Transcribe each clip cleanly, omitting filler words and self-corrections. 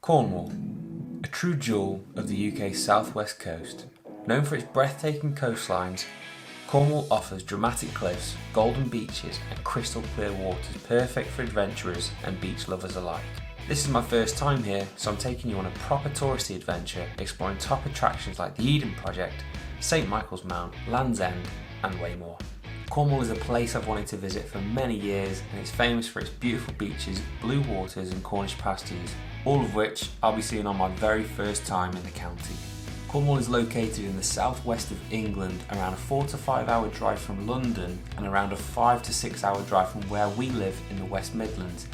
Cornwall, a true jewel of the UK's southwest coast. Known for its breathtaking coastlines, Cornwall offers dramatic cliffs, golden beaches and crystal clear waters perfect for adventurers and beach lovers alike. This is my first time here, so I'm taking you on a proper touristy adventure, exploring top attractions like the Eden Project, St Michael's Mount, Land's End and way more. Cornwall is a place I've wanted to visit for many years, and it's famous for its beautiful beaches, blue waters and Cornish pasties, all of which I'll be seeing on my very first time in the county. Cornwall is located in the southwest of England, around a 4 to 5 hour drive from London and around a 5 to 6 hour drive from where we live in the West Midlands.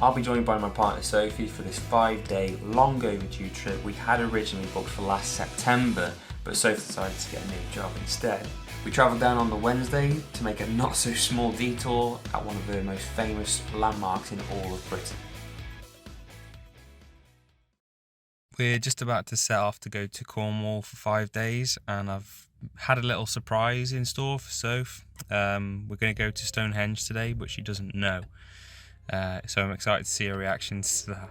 I'll be joined by my partner Sophie for this 5-day long overdue trip we had originally booked for last September, but Sophie decided to get a new job instead. We travelled down on the Wednesday to make a not so small detour at one of the most famous landmarks in all of Britain. We're just about to set off to go to Cornwall for 5 days, and I've had a little surprise in store for Soph. We're going to go to Stonehenge today, but she doesn't know. So I'm excited to see her reactions to that.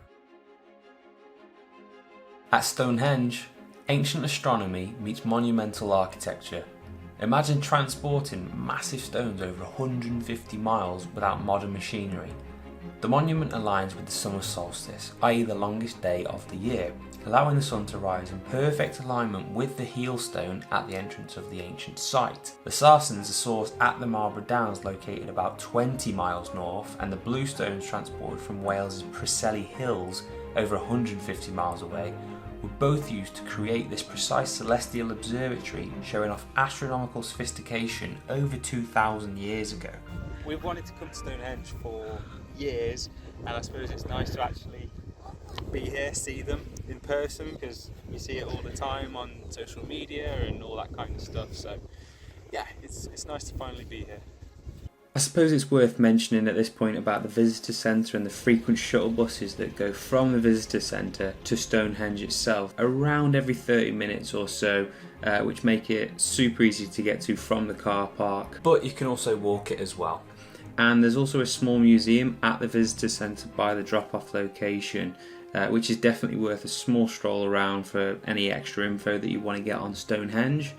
At Stonehenge, ancient astronomy meets monumental architecture. Imagine transporting massive stones over 150 miles without modern machinery. The monument aligns with the summer solstice, i.e. the longest day of the year, allowing the sun to rise in perfect alignment with the heel stone at the entrance of the ancient site. The Saracens are sourced at the Marlborough Downs, located about 20 miles north, and the blue stones transported from Wales's Preseli Hills, over 150 miles away, were both used to create this precise celestial observatory, showing off astronomical sophistication over 2,000 years ago. We've wanted to come to Stonehenge for years, and I suppose it's nice to actually be here, see them in person, because we see it all the time on social media and all that kind of stuff. So yeah, it's nice to finally be here. I suppose it's worth mentioning at this point about the visitor centre and the frequent shuttle buses that go from the visitor centre to Stonehenge itself around every 30 minutes or so, which make it super easy to get to from the car park. But you can also walk it as well. And there's also a small museum at the visitor centre by the drop-off location, which is definitely worth a small stroll around for any extra info that you want to get on Stonehenge.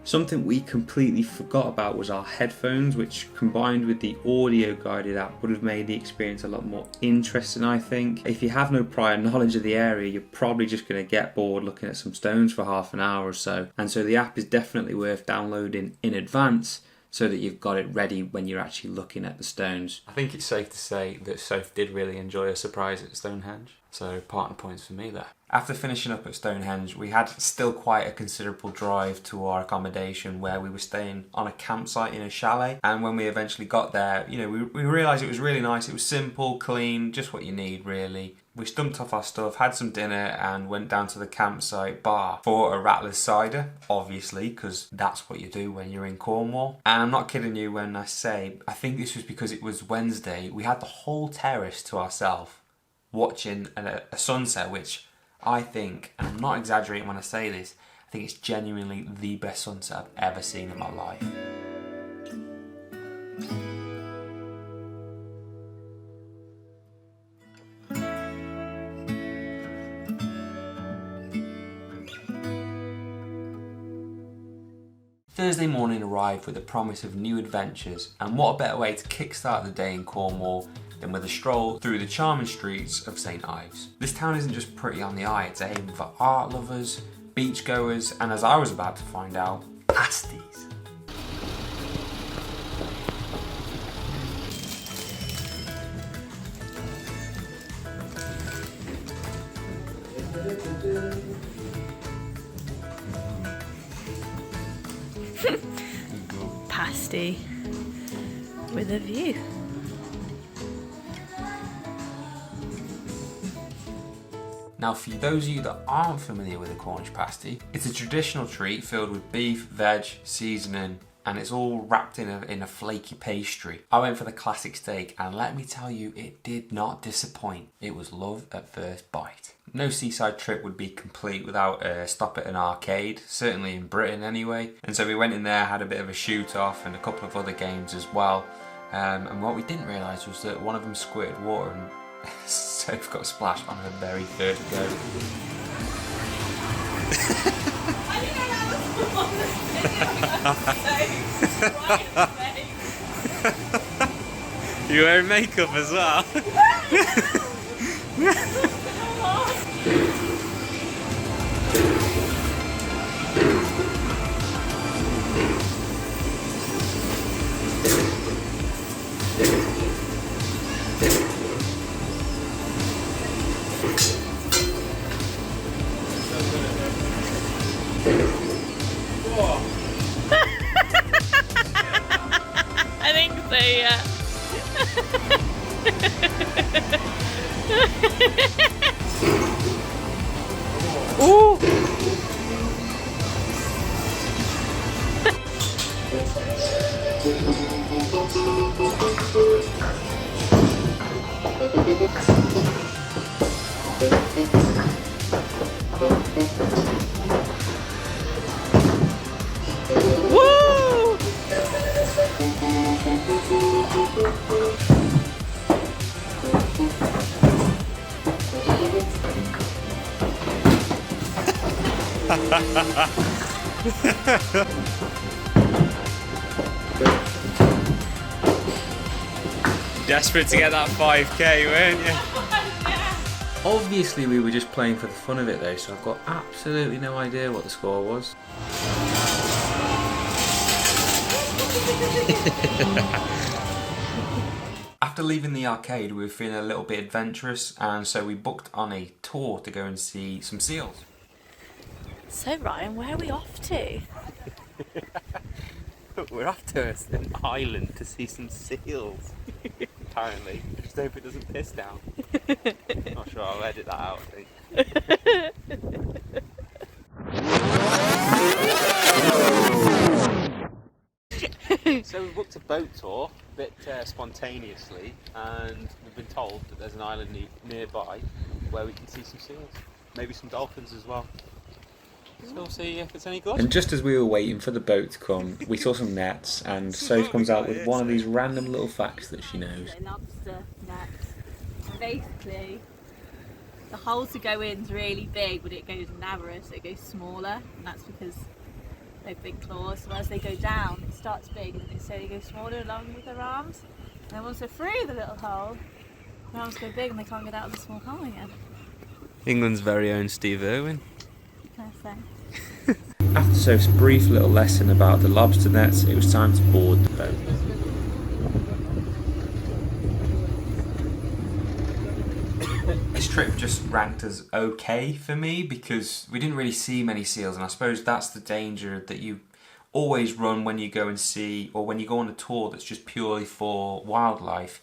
Something we completely forgot about was our headphones, which combined with the audio guided app would have made the experience a lot more interesting, I think. If you have no prior knowledge of the area, you're probably just going to get bored looking at some stones for half an hour or so. And so the app is definitely worth downloading in advance, so that you've got it ready when you're actually looking at the stones. I think it's safe to say that Soph did really enjoy a surprise at Stonehenge, so partner points for me there. After finishing up at Stonehenge, we had still quite a considerable drive to our accommodation, where we were staying on a campsite in a chalet, and when we eventually got there, we realised it was really nice. It was simple, clean, just what you need really. We stumped off our stuff, had some dinner and went down to the campsite bar for a Rattler's cider, obviously, because that's what you do when you're in Cornwall. And I'm not kidding you when I say, I think this was because it was Wednesday, we had the whole terrace to ourselves, watching a sunset, which I think, and I'm not exaggerating when I say this, I think it's genuinely the best sunset I've ever seen in my life. Thursday morning arrived with the promise of new adventures, and what a better way to kickstart the day in Cornwall than with a stroll through the charming streets of St Ives. This town isn't just pretty on the eye, it's a haven for art lovers, beachgoers, and as I was about to find out, pasties. Pasty with a view. Now, for those of you that aren't familiar with a Cornish pasty, it's a traditional treat filled with beef, veg, seasoning, and it's all wrapped in a flaky pastry. I went for the classic steak, and let me tell you, it did not disappoint. It was love at first bite. No seaside trip would be complete without a stop at an arcade, certainly in Britain anyway. And so we went in there, had a bit of a shoot off and a couple of other games as well. And what we didn't realise was that one of them squirted water and Soph got splashed on her very first go. You wearing makeup as well? I think so, yeah. Ooh! Woo! Desperate to get that 5k, weren't you? Obviously we were just playing for the fun of it though, so I've got absolutely no idea what the score was. After leaving the arcade we were feeling a little bit adventurous, and so we booked on a tour to go and see some seals. So Ryan, where are we off to? We're off to an island to see some seals. Apparently. Just hope it doesn't piss down. Not sure, I'll edit that out, I think. So we booked a boat tour, a bit spontaneously, and we've been told that there's an island nearby where we can see some seals. Maybe some dolphins as well. So we'll see if it's any good. And just as we were waiting for the boat to come, we saw some nets, and Soph comes out with one of these random little facts that she knows. Lobster nets. Basically, the hole to go in is really big, but it goes narrower, so it goes smaller, and that's because they've big claws. So as they go down, it starts big, and then it slowly goes smaller along with their arms. And then once they're through the little hole, their arms go big, and they can't get out of the small hole again. England's very own Steve Irwin. Can I say? After Soph's brief little lesson about the lobster nets, it was time to board the boat. This trip just ranked as okay for me because we didn't really see many seals, and I suppose that's the danger that you always run when you go and see, or when you go on a tour that's just purely for wildlife.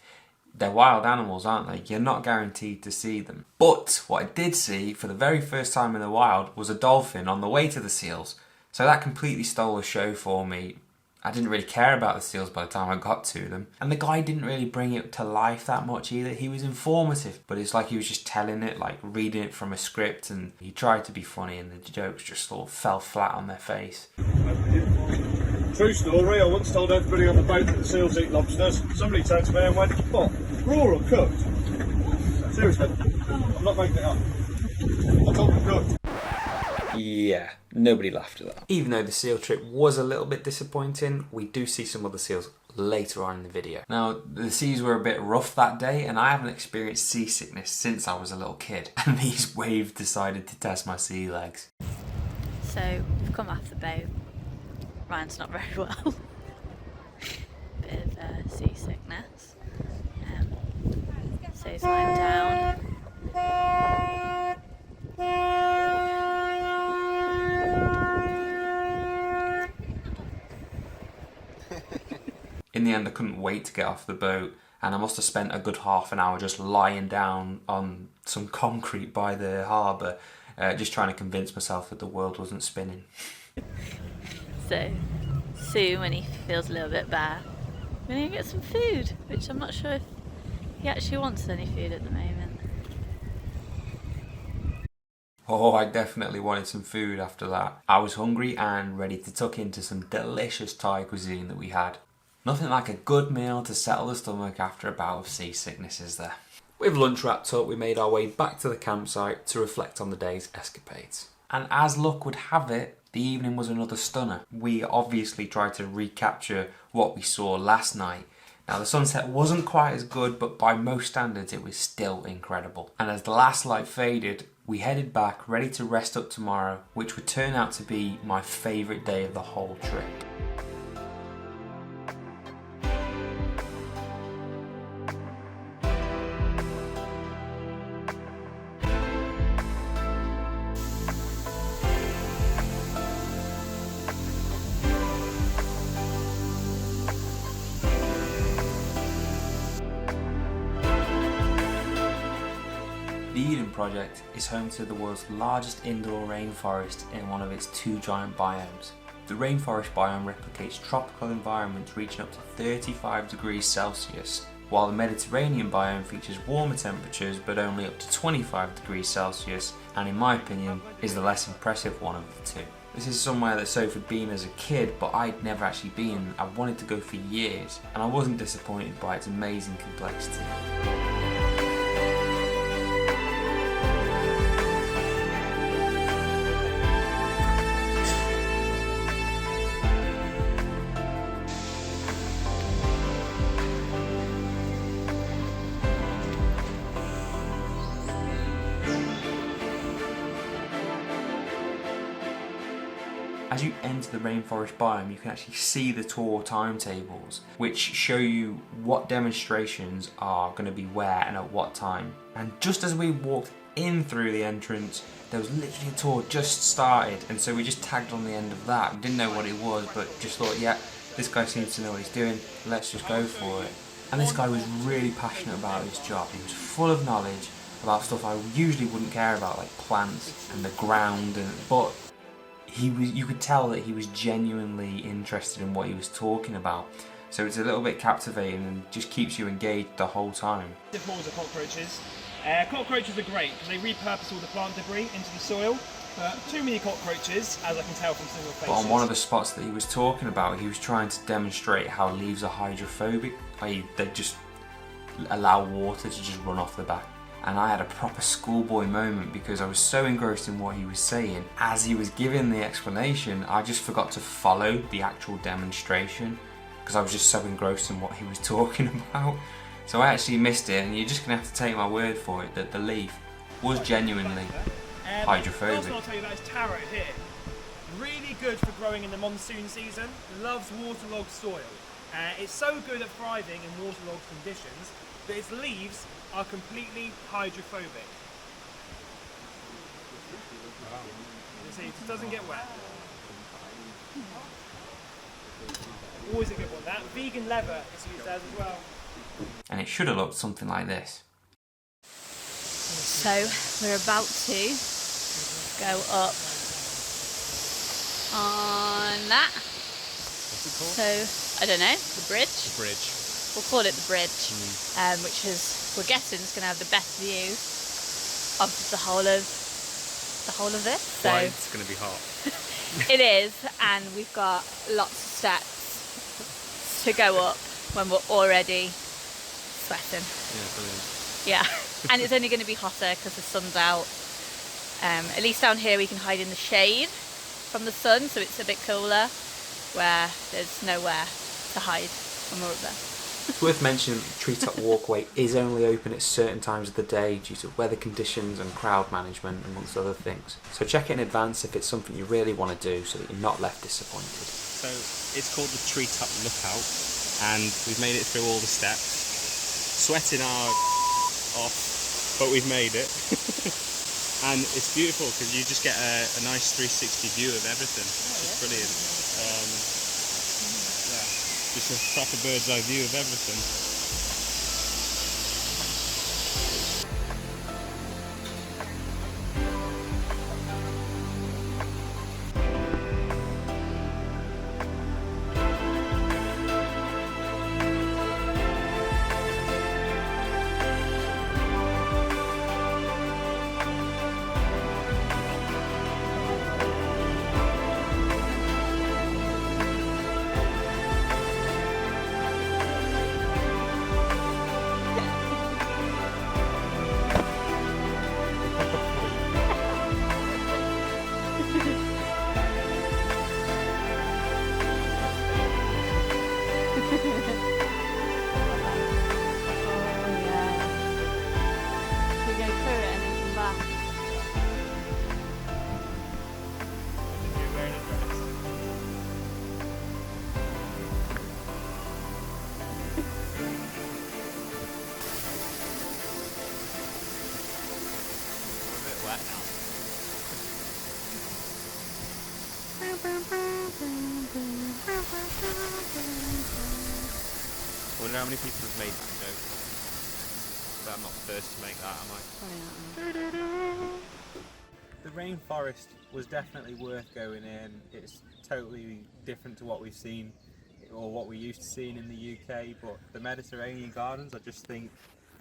They're wild animals, aren't they? You're not guaranteed to see them. But what I did see for the very first time in the wild was a dolphin on the way to the seals. So that completely stole the show for me. I didn't really care about the seals by the time I got to them. And the guy didn't really bring it to life that much either. He was informative, but it's like he was just telling it, like reading it from a script, and he tried to be funny and the jokes just sort of fell flat on their face. True story, I once told everybody on the boat that the seals eat lobsters. Somebody turned to me and went, what, raw or cooked? Seriously, I'm not making it up. I told them cooked. Yeah, nobody laughed at that. Even though the seal trip was a little bit disappointing, we do see some other seals later on in the video. Now, the seas were a bit rough that day, and I haven't experienced seasickness since I was a little kid. And these waves decided to test my sea legs. So we've come off the boat. Ryan's not very well. Bit of seasickness. So he's lying down. In the end, I couldn't wait to get off the boat, and I must have spent a good half an hour just lying down on some concrete by the harbour, just trying to convince myself that the world wasn't spinning. So soon, when he feels a little bit better, we're going to get some food, which I'm not sure if he actually wants any food at the moment. Oh, I definitely wanted some food after that. I was hungry and ready to tuck into some delicious Thai cuisine that we had. Nothing like a good meal to settle the stomach after a bout of seasickness, is there? With lunch wrapped up, we made our way back to the campsite to reflect on the day's escapades. And as luck would have it, the evening was another stunner. We obviously tried to recapture what we saw last night. Now the sunset wasn't quite as good, but by most standards it was still incredible. And as the last light faded, we headed back ready to rest up tomorrow, which would turn out to be my favourite day of the whole trip. The Eden Project is home to the world's largest indoor rainforest in one of its 2 giant biomes. The rainforest biome replicates tropical environments reaching up to 35 degrees Celsius, while the Mediterranean biome features warmer temperatures but only up to 25 degrees Celsius, and in my opinion is the less impressive one of the two. This is somewhere that Soph had been as a kid, but I'd never actually been. I wanted to go for years, and I wasn't disappointed by its amazing complexity. As you enter the rainforest biome, you can actually see the tour timetables, which show you what demonstrations are going to be where and at what time. And just as we walked in through the entrance, there was literally a tour just started, and so we just tagged on the end of that. We didn't know what it was, but just thought, yeah, this guy seems to know what he's doing, let's just go for it. And this guy was really passionate about his job. He was full of knowledge about stuff I usually wouldn't care about, like plants and the ground, but you could tell that he was genuinely interested in what he was talking about. So it's a little bit captivating and just keeps you engaged the whole time. Balls of cockroaches. Cockroaches are great because they repurpose all the plant debris into the soil. But too many cockroaches, as I can tell from single faces. But on one of the spots that he was talking about, he was trying to demonstrate how leaves are hydrophobic, i.e. they just allow water to just run off the back. And I had a proper schoolboy moment because I was so engrossed in what he was saying. As he was giving the explanation, I just forgot to follow the actual demonstration because I was just so engrossed in what he was talking about. So I actually missed it, and you're just going to have to take my word for it that the leaf was genuinely hydrophobic. Last one I'll tell you about is taro here. Really good for growing in the monsoon season. Loves waterlogged soil. It's so good at thriving in waterlogged conditions that its leaves are completely hydrophobic. You see, it doesn't get wet. Always a good one. That vegan leather is used as well. And it should have looked something like this. So we're about to go up on that. What's it called? So I don't know, the bridge. The bridge. We'll call it the bridge, which is, we're guessing, is going to have the best view of the whole of this. So Why it's going to be hot. it is, and we've got lots of steps to go up when we're already sweating. Yeah, brilliant. Yeah, and it's only going to be hotter because the sun's out. At least down here we can hide in the shade from the sun, so it's a bit cooler, where there's nowhere to hide when we're up there. It's worth mentioning that the Treetop Walkway is only open at certain times of the day due to weather conditions and crowd management, amongst other things. So check it in advance if it's something you really want to do so that you're not left disappointed. So it's called the Treetop Lookout, and we've made it through all the steps. Sweating our off, but we've made it. And it's beautiful because you just get a nice 360 view of everything. It's just brilliant. Just a proper bird's eye view of everything. I wonder how many people have made that joke. But I'm not the first to make that, am I? The rainforest was definitely worth going in. It's totally different to what we've seen or what we're used to seeing in the UK, but the Mediterranean gardens, I just think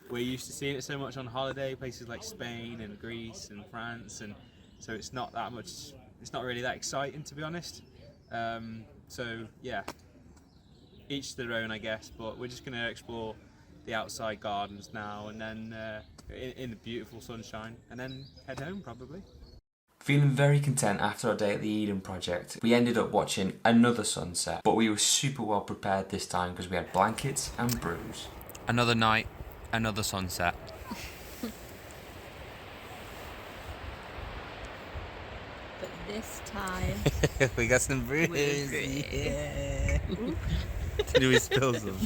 we're used to seeing it so much on holiday, places like Spain and Greece and France, and so it's not really that exciting, to be honest. So yeah, each to their own, I guess, but we're just going to explore the outside gardens now, and then in the beautiful sunshine, and then head home probably. Feeling very content after our day at the Eden Project, we ended up watching another sunset, but we were super well prepared this time because we had blankets and brews. Another night, another sunset. But this time We got some brews. Yeah. Did we spill some?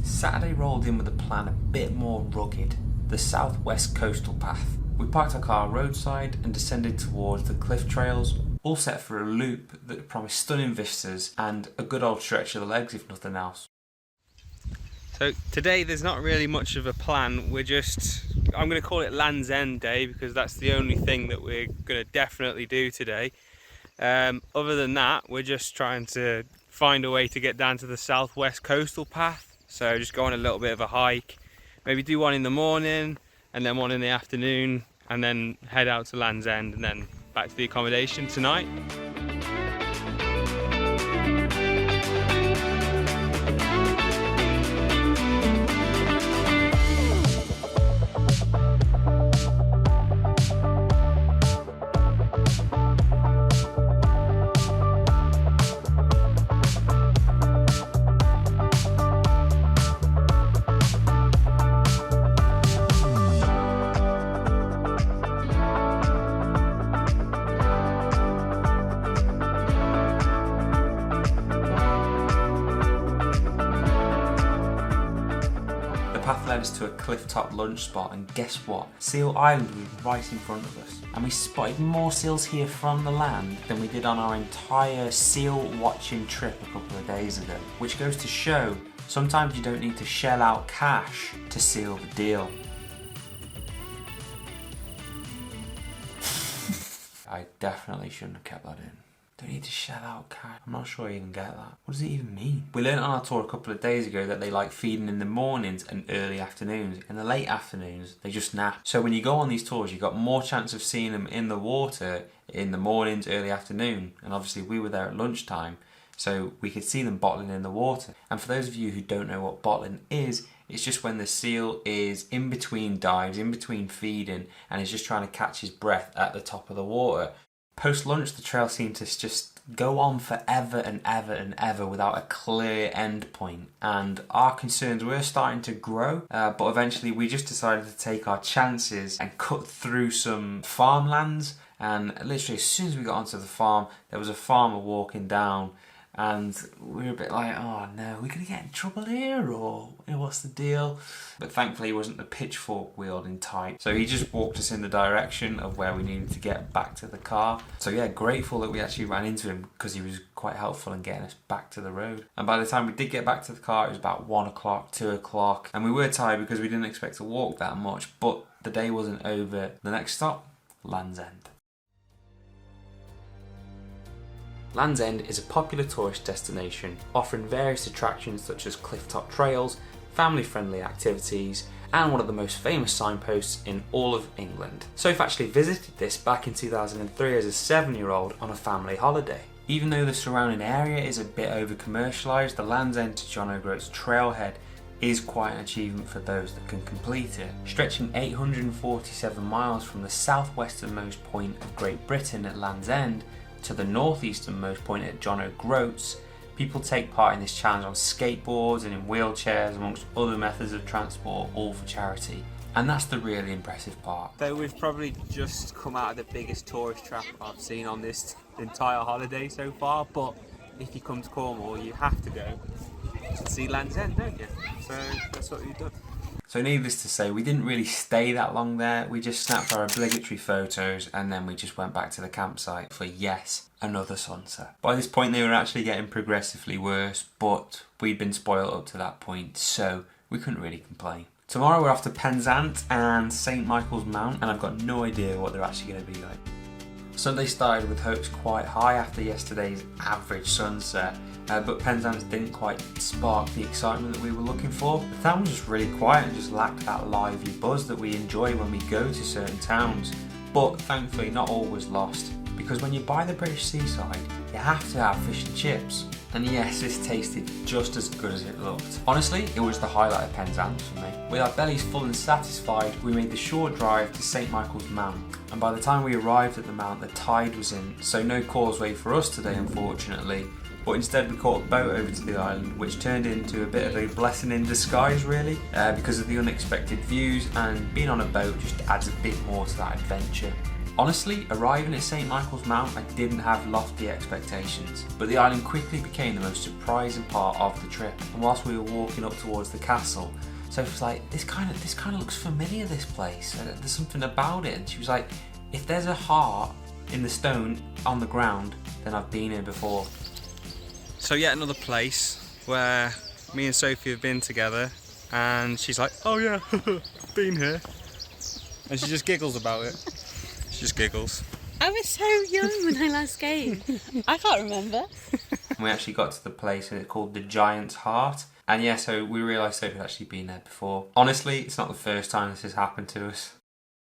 Saturday rolled in with a plan a bit more rugged, the southwest coastal path. We parked our car roadside and descended towards the cliff trails, all set for a loop that promised stunning vistas and a good old stretch of the legs if nothing else. So today there's not really much of a plan. I'm going to call it Land's End Day because that's the only thing that we're going to definitely do today. Other than that, we're just trying to find a way to get down to the southwest coastal path. So just go on a little bit of a hike, maybe do one in the morning and then one in the afternoon, and then head out to Land's End and then back to the accommodation tonight. Led us to a cliff-top lunch spot, and guess what? Seal Island was right in front of us, and we spotted more seals here from the land than we did on our entire seal watching trip a couple of days ago, which goes to show sometimes you don't need to shell out cash to seal the deal. I definitely shouldn't have kept that in. Don't need to shell out cash. I'm not sure I even get that. What does it even mean? We learned on our tour a couple of days ago that they like feeding in the mornings and early afternoons. In the late afternoons, they just nap. So when you go on these tours, you've got more chance of seeing them in the water in the mornings, early afternoon. And obviously we were there at lunchtime, so we could see them bottling in the water. And for those of you who don't know what bottling is, it's just when the seal is in between dives, in between feeding, and is just trying to catch his breath at the top of the water. Post-lunch, the trail seemed to just go on forever and ever and ever without a clear end point. And our concerns were starting to grow, but eventually we just decided to take our chances and cut through some farmlands. And literally as soon as we got onto the farm, there was a farmer walking down, and we were a bit like, oh no, are we going to get in trouble here, or what's the deal? But thankfully he wasn't the pitchfork wielding type, so he just walked us in the direction of where we needed to get back to the car. So yeah, grateful that we actually ran into him because he was quite helpful in getting us back to the road. And by the time we did get back to the car, it was about 1 o'clock, 2 o'clock, and we were tired because we didn't expect to walk that much, but the day wasn't over. The next stop, Land's End. Land's End is a popular tourist destination, offering various attractions such as cliff-top trails, family-friendly activities, and one of the most famous signposts in all of England. Soph actually visited this back in 2003 as a 7-year-old on a family holiday. Even though the surrounding area is a bit over-commercialised, the Land's End to John O'Groats trailhead is quite an achievement for those that can complete it. Stretching 847 miles from the southwesternmost point of Great Britain at Land's End to the northeasternmost point at John O'Groats, people take part in this challenge on skateboards and in wheelchairs amongst other methods of transport, all for charity. And that's the really impressive part. So we've probably just come out of the biggest tourist trap I've seen on this entire holiday so far, but if you come to Cornwall you have to go to see Land's End, don't you? So that's what we've done. So needless to say, we didn't really stay that long there. We just snapped our obligatory photos and then we just went back to the campsite for, yes, another sunset. By this point they were actually getting progressively worse, but we'd been spoiled up to that point, so we couldn't really complain. Tomorrow we're off to Penzance and St Michael's Mount, and I've got no idea what they're actually going to be like. Sunday started with hopes quite high after yesterday's average sunset, but Penzance didn't quite spark the excitement that we were looking for. The town was just really quiet and just lacked that lively buzz that we enjoy when we go to certain towns. But thankfully not all was lost, because when you buy the British seaside, you have to have fish and chips. And yes, this tasted just as good as it looked. Honestly, it was the highlight of Penzance for me. With our bellies full and satisfied, we made the short drive to St Michael's Mount. And by the time we arrived at the mount, the tide was in, so no causeway for us today, unfortunately. But instead we caught a boat over to the island, which turned into a bit of a blessing in disguise really, because of the unexpected views, and being on a boat just adds a bit more to that adventure. Honestly, arriving at St Michael's Mount, I didn't have lofty expectations, but the island quickly became the most surprising part of the trip. And whilst we were walking up towards the castle, Soph was like, this kind of looks familiar, this place. There's something about it. And she was like, if there's a heart in the stone on the ground, then I've been here before. So yet another place where me and Sophie have been together, and she's like, oh yeah, been here. And she just giggles about it. She just giggles. I was so young when I last came. I can't remember. We actually got to the place and it's called the Giant's Heart. And yeah, so we realised Sophie had actually been there before. Honestly, it's not the first time this has happened to us.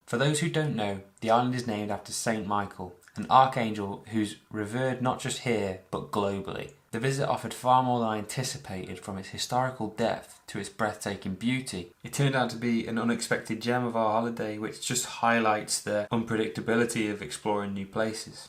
For those who don't know, the island is named after Saint Michael, an archangel who's revered not just here, but globally. The visit offered far more than I anticipated, from its historical depth to its breathtaking beauty. It turned out to be an unexpected gem of our holiday, which just highlights the unpredictability of exploring new places.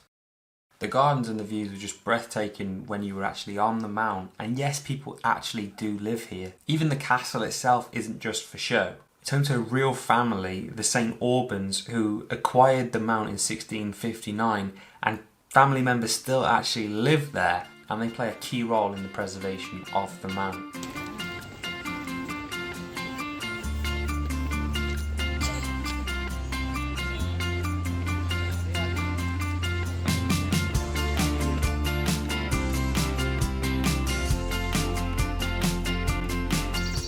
The gardens and the views were just breathtaking when you were actually on the mount, and yes, people actually do live here. Even the castle itself isn't just for show. It's home to a real family, the St Albans, who acquired the mount in 1659, and family members still actually live there, and they play a key role in the preservation of the mount.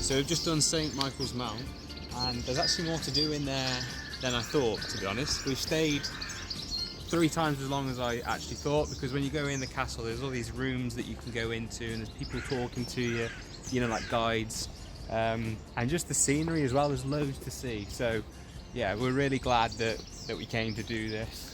So we've just done St Michael's Mount, and there's actually more to do in there than I thought, to be honest. We've stayed 3 times as long as I actually thought, because when you go in the castle there's all these rooms that you can go into and there's people talking to you, you know, like guides, and just the scenery as well. There's loads to see, so yeah, we're really glad that we came to do this.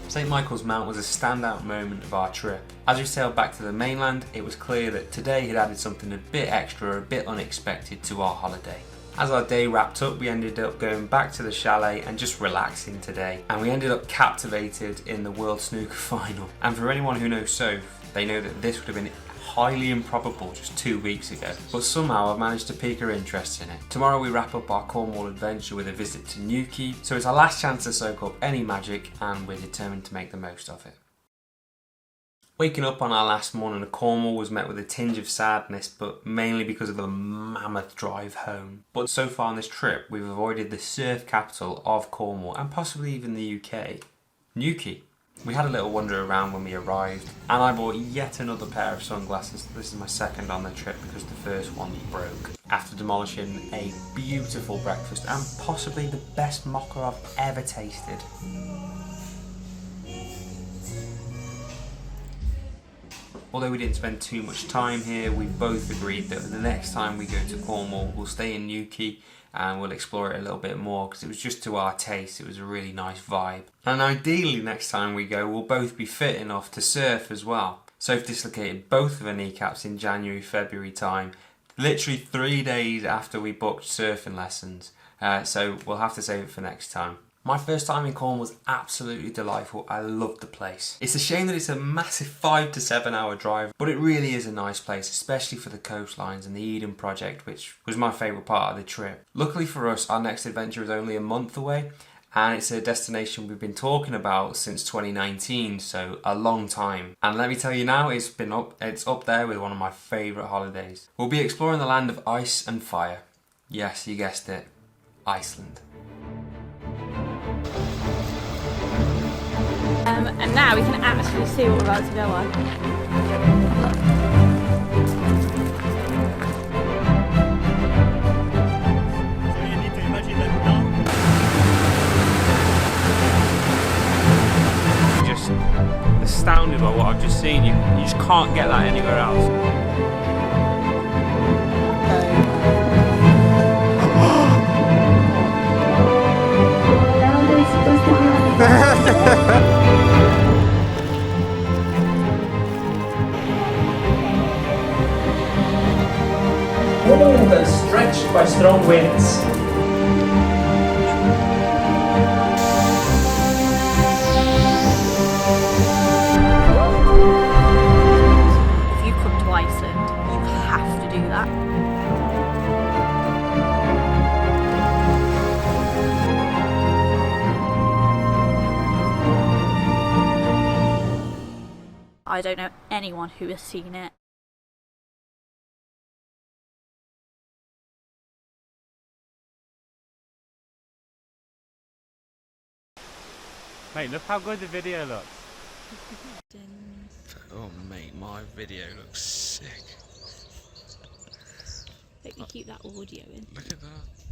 St Michael's Mount was a standout moment of our trip. As we sailed back to the mainland, it was clear that today had added something a bit extra, a bit unexpected to our holiday. As our day wrapped up, we ended up going back to the chalet and just relaxing today, and we ended up captivated in the World Snooker Final. And for anyone who knows Soph, they know that this would have been highly improbable just 2 weeks ago, but somehow I've managed to pique her interest in it. Tomorrow we wrap up our Cornwall adventure with a visit to Newquay, so it's our last chance to soak up any magic, and we're determined to make the most of it. Waking up on our last morning of Cornwall was met with a tinge of sadness, but mainly because of the mammoth drive home. But so far on this trip we've avoided the surf capital of Cornwall, and possibly even the UK, Newquay. We had a little wander around when we arrived, and I bought yet another pair of sunglasses. This is my second on the trip because the first one broke. After demolishing a beautiful breakfast and possibly the best mocha I've ever tasted. Although we didn't spend too much time here, we both agreed that the next time we go to Cornwall we'll stay in Newquay and we'll explore it a little bit more, because it was just to our taste. It was a really nice vibe. And ideally next time we go we'll both be fit enough to surf as well. Soph dislocated both of her kneecaps in January, February time, literally 3 days after we booked surfing lessons, so we'll have to save it for next time. My first time in Cornwall was absolutely delightful. I loved the place. It's a shame that it's a massive 5 to 7 hour drive, but it really is a nice place, especially for the coastlines and the Eden project, which was my favourite part of the trip. Luckily for us, our next adventure is only a month away, and it's a destination we've been talking about since 2019, so a long time. And let me tell you now, it's up there with one of my favourite holidays. We'll be exploring the land of ice and fire. Yes, you guessed it, Iceland. And now we can actually see what we're about to go on. So you need to imagine them down. Just astounded by what I've just seen. You just can't get that anywhere else. Stretched by strong winds. If you come to Iceland, you have to do that. I don't know anyone who has seen it. Mate, look how good the video looks. Oh mate, my video looks sick. Hope you keep that audio in. Look at that.